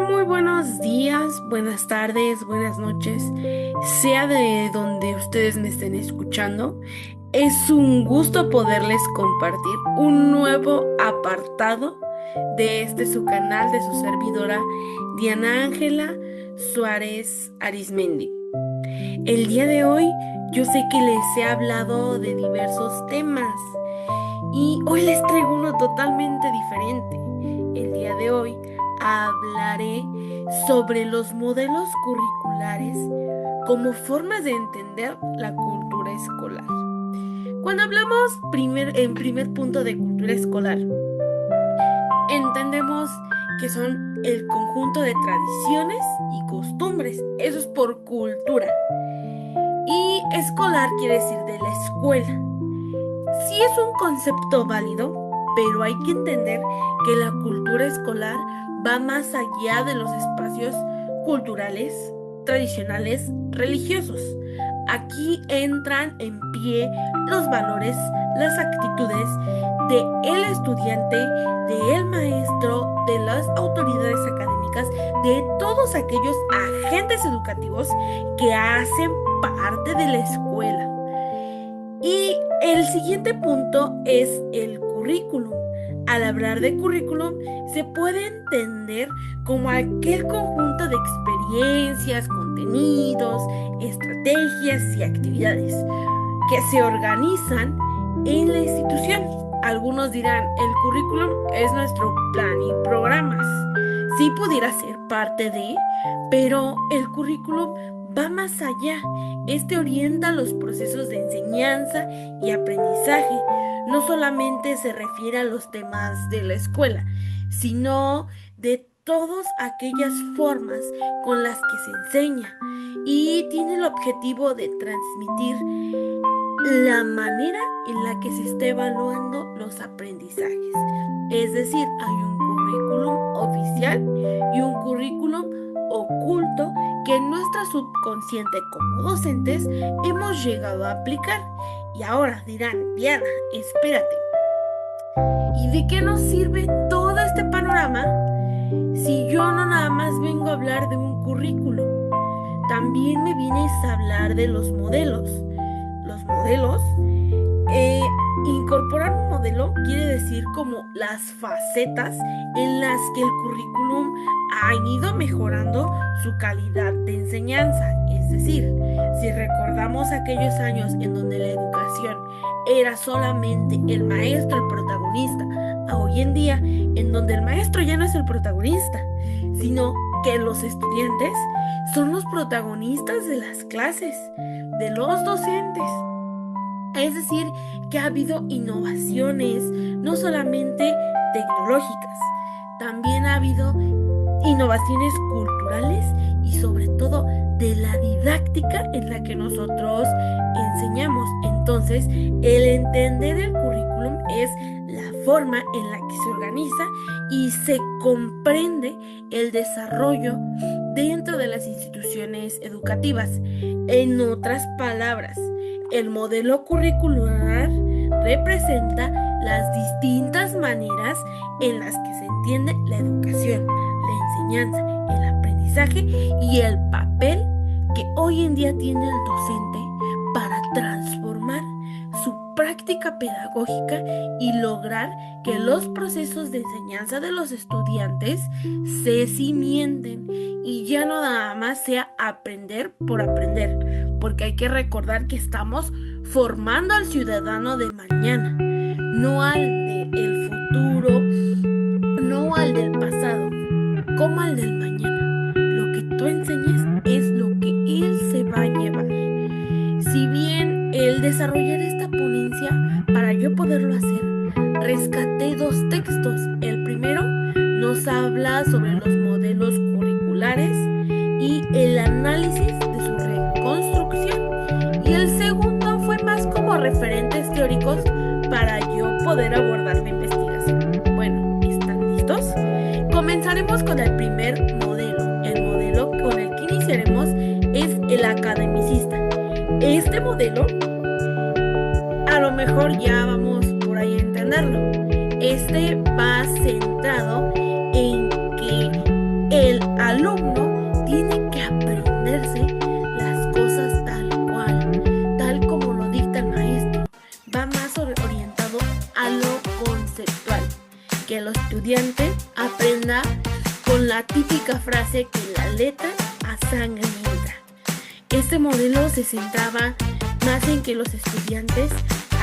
Muy buenos días, buenas tardes, buenas noches, sea de donde ustedes me estén escuchando. Es un gusto poderles compartir un nuevo apartado de su canal, de su servidora Diana Ángela Suárez Arismendi. El día de hoy yo sé que les he hablado de diversos temas y hoy les traigo uno totalmente diferente. El día de hoy hablaré sobre los modelos curriculares como formas de entender la cultura escolar. Cuando hablamos en primer punto de cultura escolar, entendemos que son el conjunto de tradiciones y costumbres. Eso es por cultura. Y escolar quiere decir de la escuela. Sí es un concepto válido, pero hay que entender que la cultura escolar va más allá de los espacios culturales, tradicionales, religiosos. Aquí entran en pie los valores, las actitudes del estudiante, del maestro, de las autoridades académicas, de todos aquellos agentes educativos que hacen parte de la escuela. Y el siguiente punto es el currículum. Al hablar de currículum, se puede entender como aquel conjunto de experiencias, contenidos, estrategias y actividades que se organizan en la institución. Algunos dirán, el currículum es nuestro plan y programas. Sí pudiera ser parte de, pero el currículum va más allá. Este orienta los procesos de enseñanza y aprendizaje. No solamente se refiere a los temas de la escuela, sino de todas aquellas formas con las que se enseña y tiene el objetivo de transmitir la manera en la que se está evaluando los aprendizajes. Es decir, hay un currículum oficial y un currículum oculto que en nuestra subconsciente como docentes hemos llegado a aplicar. Y ahora dirán, Diana, espérate, ¿y de qué nos sirve todo este panorama si yo no nada más vengo a hablar de un currículum? También me vienes a hablar de los modelos. Los modelos, incorporar un modelo quiere decir como las facetas en las que el currículum ha ido mejorando su calidad de enseñanza. Es decir, si recordamos aquellos años en donde la educación era solamente el maestro el protagonista, a hoy en día en donde el maestro ya no es el protagonista, sino que los estudiantes son los protagonistas de las clases, de los docentes. Es decir, que ha habido innovaciones, no solamente tecnológicas, también ha habido innovaciones culturales y sobre todo de la didáctica en la que nosotros enseñamos. Entonces, el entender el currículum es la forma en la que se organiza y se comprende el desarrollo dentro de las instituciones educativas. En otras palabras, el modelo curricular representa las distintas maneras en las que se entiende la educación, la enseñanza, el aprendizaje y el papel que hoy en día tiene el docente para transformar su práctica pedagógica y lograr que los procesos de enseñanza de los estudiantes se cimienten y ya no nada más sea aprender por aprender, porque hay que recordar que estamos formando al ciudadano de mañana, no al del futuro, no al del pasado, como al del mañana. Lo que tú enseñes es lo que él se va a llevar. Si bien el desarrollar esta ponencia, para yo poderlo hacer, rescaté dos textos. El primero nos habla sobre los modelos curriculares y el análisis de su reconstrucción. Y el segundo fue más como referentes teóricos para yo poder abordar la investigación. Bueno, ¿están listos? Comenzaremos con el primer modelo. El modelo con el que iniciaremos es el academicista. Este modelo, a lo mejor ya vamos por ahí a entenderlo. Este va centrado en que el que el estudiante aprenda con la típica frase que la letra a sangre entra. Este modelo se centraba más en que los estudiantes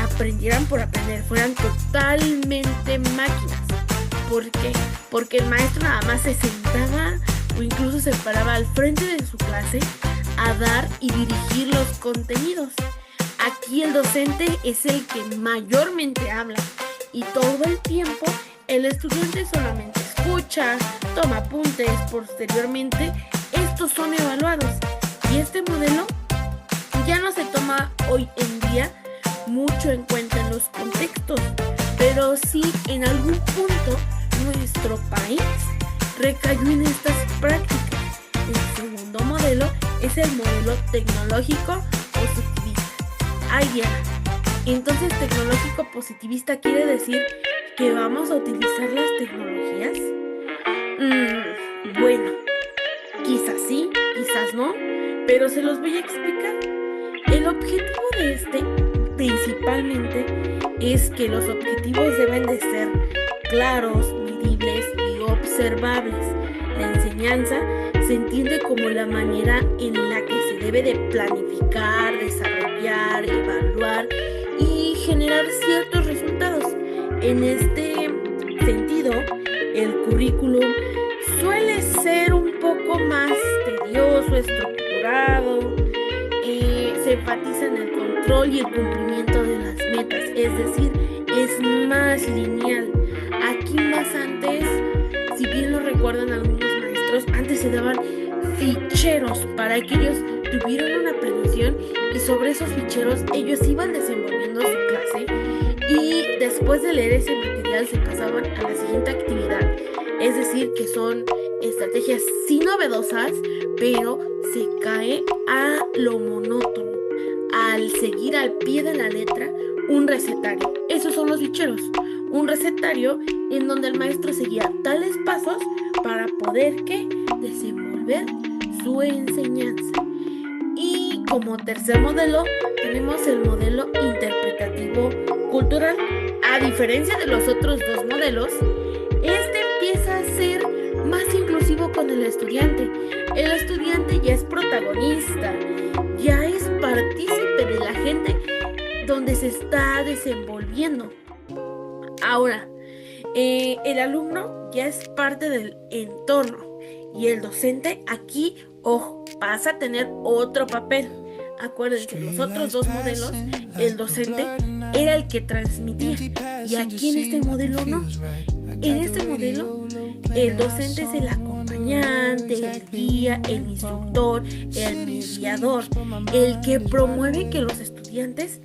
aprendieran por aprender, fueran totalmente máquinas. ¿Por qué? Porque el maestro nada más se sentaba o incluso se paraba al frente de su clase a dar y dirigir los contenidos. Aquí el docente es el que mayormente habla y todo el tiempo el estudiante solamente escucha, toma apuntes, posteriormente estos son evaluados. Y este modelo ya no se toma hoy en día mucho en cuenta en los contextos, pero sí en algún punto nuestro país recayó en estas prácticas. El segundo modelo es el modelo tecnológico positivista. Ahí viene. Entonces, tecnológico positivista quiere decir que vamos a utilizar las tecnologías. Bueno, quizás sí, quizás no, pero se los voy a explicar. El objetivo de este principalmente es que los objetivos deben de ser claros, medibles y observables. La enseñanza se entiende como la manera en la que se debe de planificar, desarrollar, evaluar y generar ciertos resultados. En este sentido, el currículum suele ser un poco más tedioso, estructurado, se enfatiza en el control y el cumplimiento de las metas, es decir, es más lineal. Aquí más antes, si bien lo recuerdan algunos maestros, antes se daban ficheros para que ellos tuvieran una planeación y sobre esos ficheros ellos iban desenvolviendo su clase y después de leer ese material se pasaban a la siguiente actividad. Es decir, que son estrategias sí novedosas, pero se cae a lo monótono, al seguir al pie de la letra un recetario. Esos son los ficheros, un recetario en donde el maestro seguía tales pasos para poder desenvolver su enseñanza. Y como tercer modelo tenemos el modelo interpretativo cultural. A diferencia de los otros dos modelos, este empieza a ser más inclusivo con el estudiante. El estudiante ya es protagonista, ya es partícipe de la gente donde se está desenvolviendo. Ahora, el alumno ya es parte del entorno y el docente aquí, ojo, pasa a tener otro papel. Acuérdense, los otros dos modelos, el docente era el que transmitía y aquí en este modelo no. En este modelo, el docente es el acompañante, el guía, el instructor, el mediador, el que promueve que los estudiantes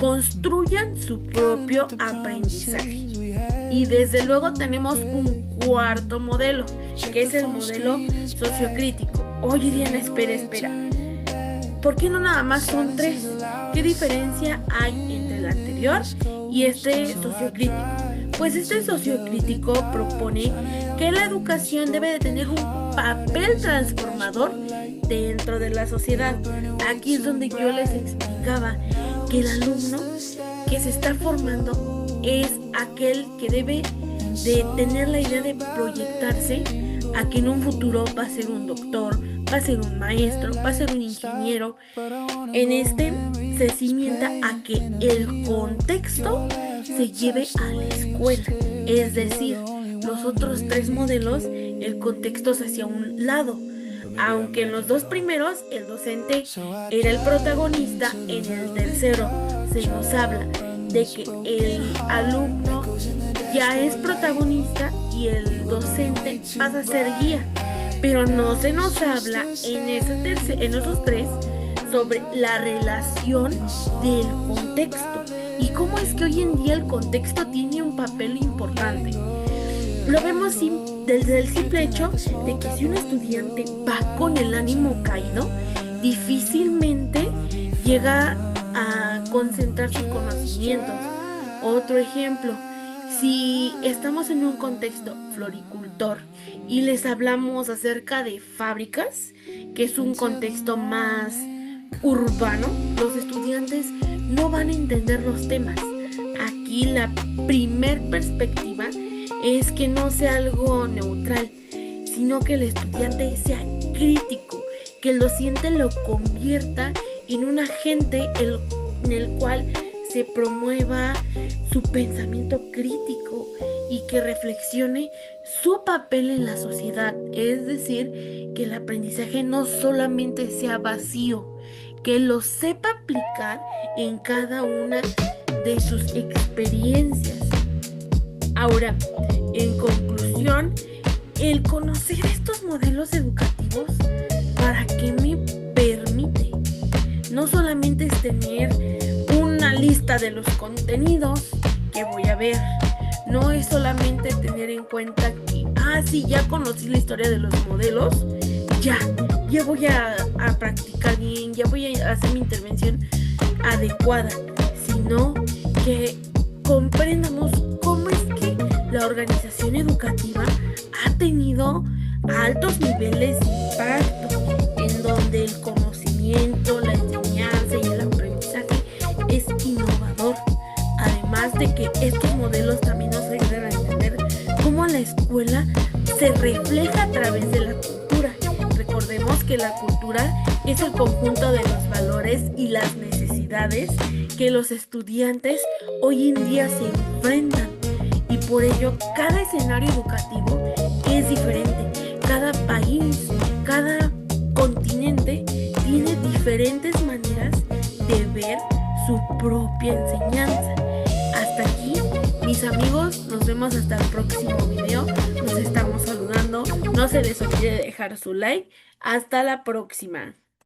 construyan su propio aprendizaje. Y desde luego tenemos un cuarto modelo, que es el modelo sociocrítico. Oye, Diana, espera. ¿Por qué no nada más son tres? ¿Qué diferencia hay entre el anterior y este sociocrítico? Pues este sociocrítico propone que la educación debe de tener un papel transformador dentro de la sociedad. Aquí es donde yo les explicaba que el alumno que se está formando es aquel que debe de tener la idea de proyectarse a que en un futuro va a ser un doctor, va a ser un maestro, va a ser un ingeniero. En este se cimienta a que el contexto se lleve a la escuela. Es decir, los otros tres modelos, el contexto se hacía a un lado. Aunque en los dos primeros el docente era el protagonista, en el tercero se nos habla de que el alumno ya es protagonista y el docente pasa a ser guía. Pero no se nos habla en esos tres sobre la relación del contexto y cómo es que hoy en día el contexto tiene un papel importante. Lo vemos desde el simple hecho de que si un estudiante va con el ánimo caído, difícilmente llega a concentrar sus conocimientos. Otro ejemplo, si estamos en un contexto floricultor y les hablamos acerca de fábricas, que es un contexto más urbano, los estudiantes no van a entender los temas. Aquí la primer perspectiva es que no sea algo neutral, sino que el estudiante sea crítico, que el docente lo convierta en un agente en el cual se promueva su pensamiento crítico y que reflexione su papel en la sociedad. Es decir, que el aprendizaje no solamente sea vacío, que lo sepa aplicar en cada una de sus experiencias. Ahora, en conclusión, el conocer estos modelos educativos, ¿para qué me permite? No solamente es tener una lista de los contenidos que voy a ver, no es solamente tener en cuenta que, sí, ya conocí la historia de los modelos, ya voy a practicar bien, ya voy a hacer mi intervención adecuada, sino que comprendamos cómo es que la organización educativa ha tenido altos niveles de impacto, en donde el conocimiento, la enseñanza y el aprendizaje es innovador. Además de que estos modelos también nos ayudan a entender cómo la escuela se refleja a través de la cultura. Recordemos que la cultura es el conjunto de los valores y las necesidades que los estudiantes hoy en día se enfrentan, y por ello cada escenario educativo es diferente. Cada país, cada continente tiene diferentes maneras de ver su propia enseñanza. Hasta aquí, mis amigos, nos vemos hasta el próximo video. Nos estamos saludando. No se les olvide dejar su like. Hasta la próxima.